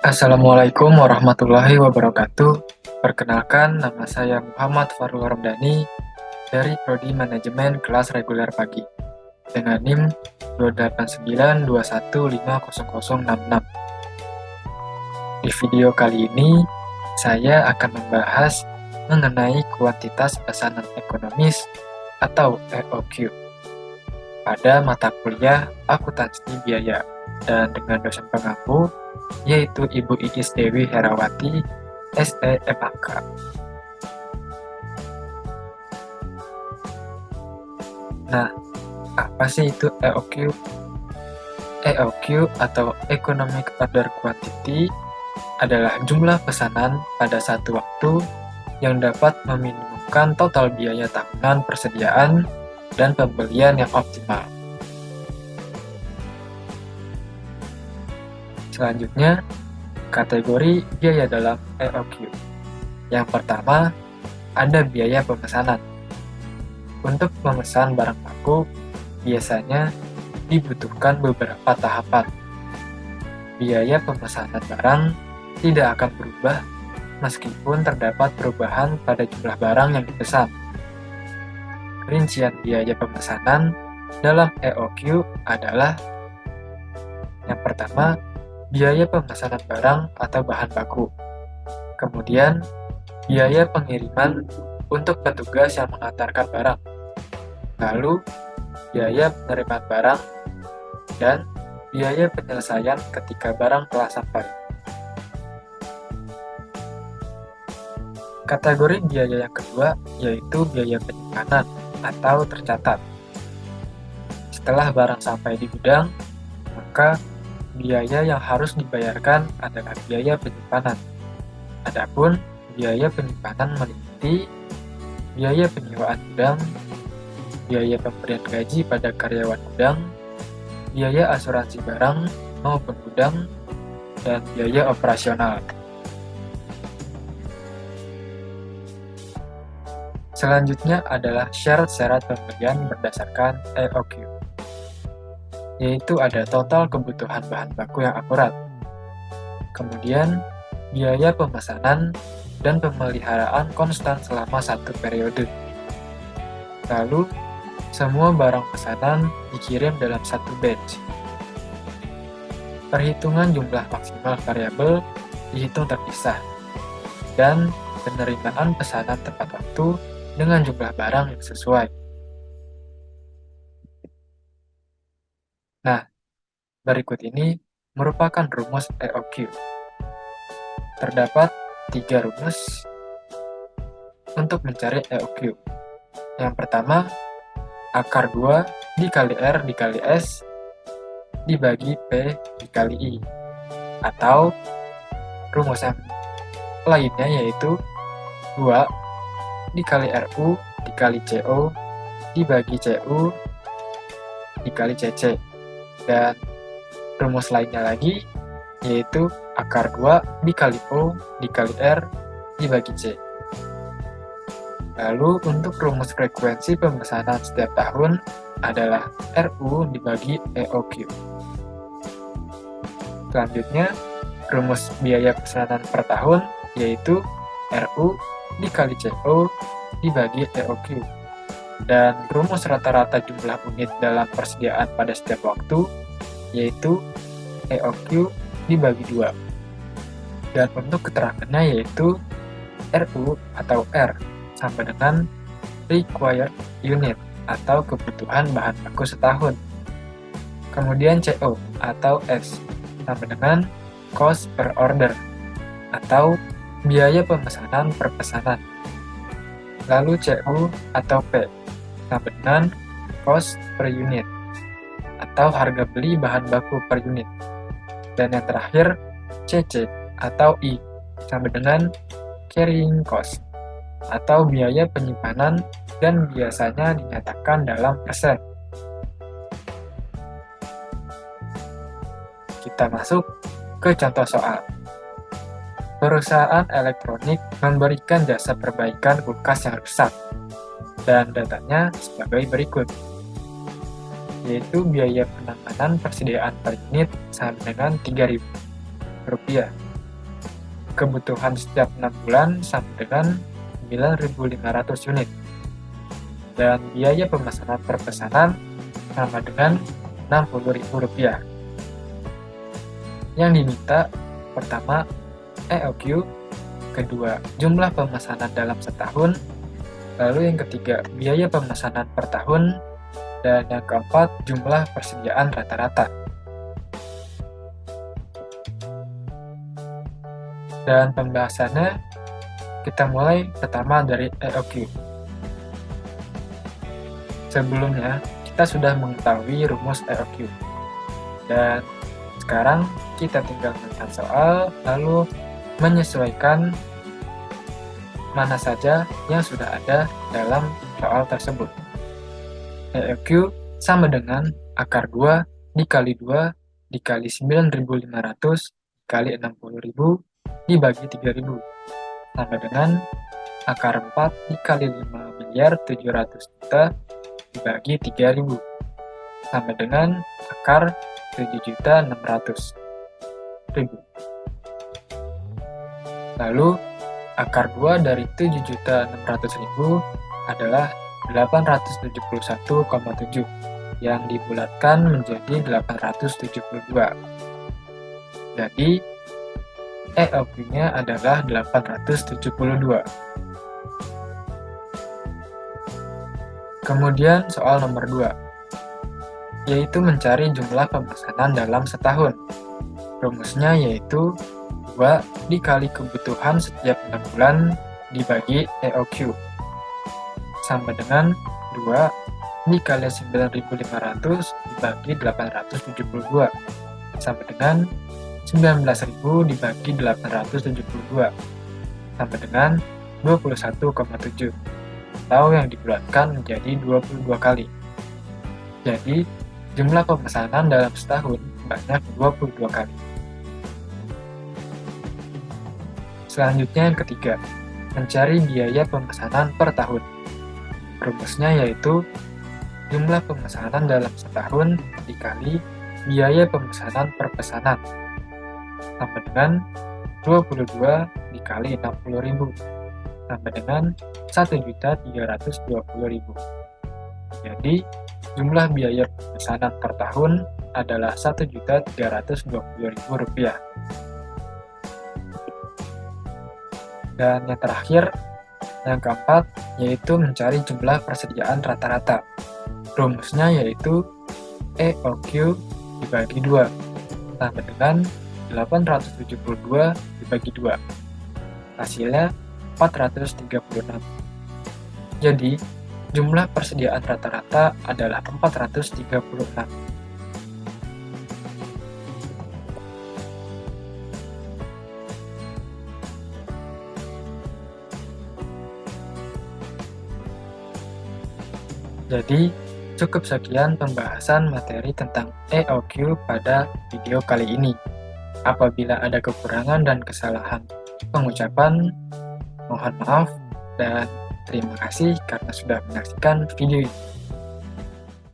Assalamualaikum warahmatullahi wabarakatuh. Perkenalkan, nama saya Muhammad Farul Ramdhani dari Prodi Manajemen Kelas Reguler Pagi dengan NIM 28921500066. Di video kali ini, saya akan membahas mengenai kuantitas pesanan ekonomis atau EOQ pada mata kuliah akuntansi biaya dan dengan dosen pengampu yaitu Ibu Iis Dewi Herawati, SEMAK. Nah, apa sih itu EOQ? EOQ atau Economic Order Quantity adalah jumlah pesanan pada satu waktu yang dapat meminimumkan total biaya tahunan persediaan dan pembelian yang optimal. Selanjutnya, kategori biaya dalam EOQ. Yang pertama, ada biaya pemesanan. Untuk memesan barang baku, biasanya dibutuhkan beberapa tahapan. Biaya pemesanan barang tidak akan berubah meskipun terdapat perubahan pada jumlah barang yang dipesan. Rincian biaya pemesanan dalam EOQ adalah yang pertama, biaya pemesanan barang atau bahan baku. Kemudian, biaya pengiriman untuk petugas yang mengantarkan barang. Lalu, biaya penerimaan barang dan biaya penyelesaian ketika barang telah sampai. Kategori biaya yang kedua yaitu biaya penyimpanan atau tercatat. Setelah barang sampai di gudang, maka biaya yang harus dibayarkan adalah biaya penyimpanan. Adapun biaya penyimpanan meliputi biaya penyewaan gudang, biaya pemberian gaji pada karyawan gudang, biaya asuransi barang maupun gudang, dan biaya operasional. Selanjutnya adalah syarat-syarat pembelian berdasarkan EOQ, yaitu ada total kebutuhan bahan baku yang akurat, kemudian biaya pemesanan dan pemeliharaan konstan selama satu periode. Lalu, semua barang pesanan dikirim dalam satu batch. Perhitungan jumlah maksimal variabel dihitung terpisah, dan penerimaan pesanan tepat waktu dengan jumlah barang yang sesuai. Nah, berikut ini merupakan rumus EOQ. Terdapat 3 rumus untuk mencari EOQ. Yang pertama, akar 2 dikali R dikali S dibagi P dikali I. Atau rumus yang lainnya yaitu 2 dikali RU dikali CO dibagi CU dikali CC. Dan rumus lainnya lagi yaitu akar 2 dikali O dikali R dibagi C. Lalu untuk rumus frekuensi pemesanan setiap tahun adalah RU dibagi EOQ. Selanjutnya, rumus biaya pesanan per tahun yaitu RU dikali CO dibagi EOQ. Dan rumus rata-rata jumlah unit dalam persediaan pada setiap waktu yaitu EOQ dibagi 2. Dan untuk keterangannya yaitu RU atau R sama dengan required unit atau kebutuhan bahan baku setahun. Kemudian CO atau S sama dengan cost per order atau biaya pemesanan per pesanan. Lalu CU atau P sama dengan cost per unit atau harga beli bahan baku per unit. Dan yang terakhir CC atau I sama dengan carrying cost atau biaya penyimpanan dan biasanya dinyatakan dalam persen. Kita masuk ke contoh soal. Perusahaan elektronik memberikan jasa perbaikan kulkas yang rusak, dan datanya sebagai berikut, yaitu biaya penanganan persediaan per unit sama dengan Rp3.000. kebutuhan setiap 6 bulan sama dengan 9.500 unit. Dan biaya pemesanan per pesanan sama dengan Rp60.000. Yang diminta pertama EOQ, kedua jumlah pemesanan dalam setahun, lalu yang ketiga biaya pemesanan per tahun, dan yang keempat jumlah persediaan rata-rata. Dan pembahasannya kita mulai pertama dari EOQ. Sebelumnya kita sudah mengetahui rumus EOQ, dan sekarang kita tinggal melihat soal lalu menyesuaikan mana saja yang sudah ada dalam soal tersebut. EOQ sama dengan akar 2 dikali 2 dikali 9.500 dikali 60.000 dibagi 3.000 sama dengan akar 4 dikali 5.700.000.000 dibagi 3.000 sama dengan akar 7.600.000. Lalu akar 2 dari 7.600.000 adalah 871,7 yang dibulatkan menjadi 872. Jadi EOQ-nya adalah 872. Kemudian soal nomor 2, yaitu mencari jumlah pemesanan dalam setahun. Rumusnya yaitu 2 dikali kebutuhan setiap 6 bulan dibagi EOQ sama dengan 2 dikali 9.500 dibagi 872 sama dengan 19.000 dibagi 872 sama dengan 21,7 atau yang dibulatkan menjadi 22 kali. Jadi jumlah pemesanan dalam setahun banyak 22 kali. Selanjutnya yang ketiga, mencari biaya pemesanan per tahun. Rumusnya yaitu jumlah pemesanan dalam setahun dikali biaya pemesanan per pesanan sama dengan 22 dikali 60.000 sama dengan 1.320.000. Jadi jumlah biaya pemesanan per tahun adalah Rp1.320.000. Dan yang terakhir, yang keempat, yaitu mencari jumlah persediaan rata-rata. Rumusnya yaitu EOQ dibagi 2 sama dengan 872 dibagi 2. Hasilnya 436. Jadi, jumlah persediaan rata-rata adalah 436. Jadi, cukup sekian pembahasan materi tentang EOQ pada video kali ini. Apabila ada kekurangan dan kesalahan pengucapan, mohon maaf dan terima kasih karena sudah menyaksikan video ini.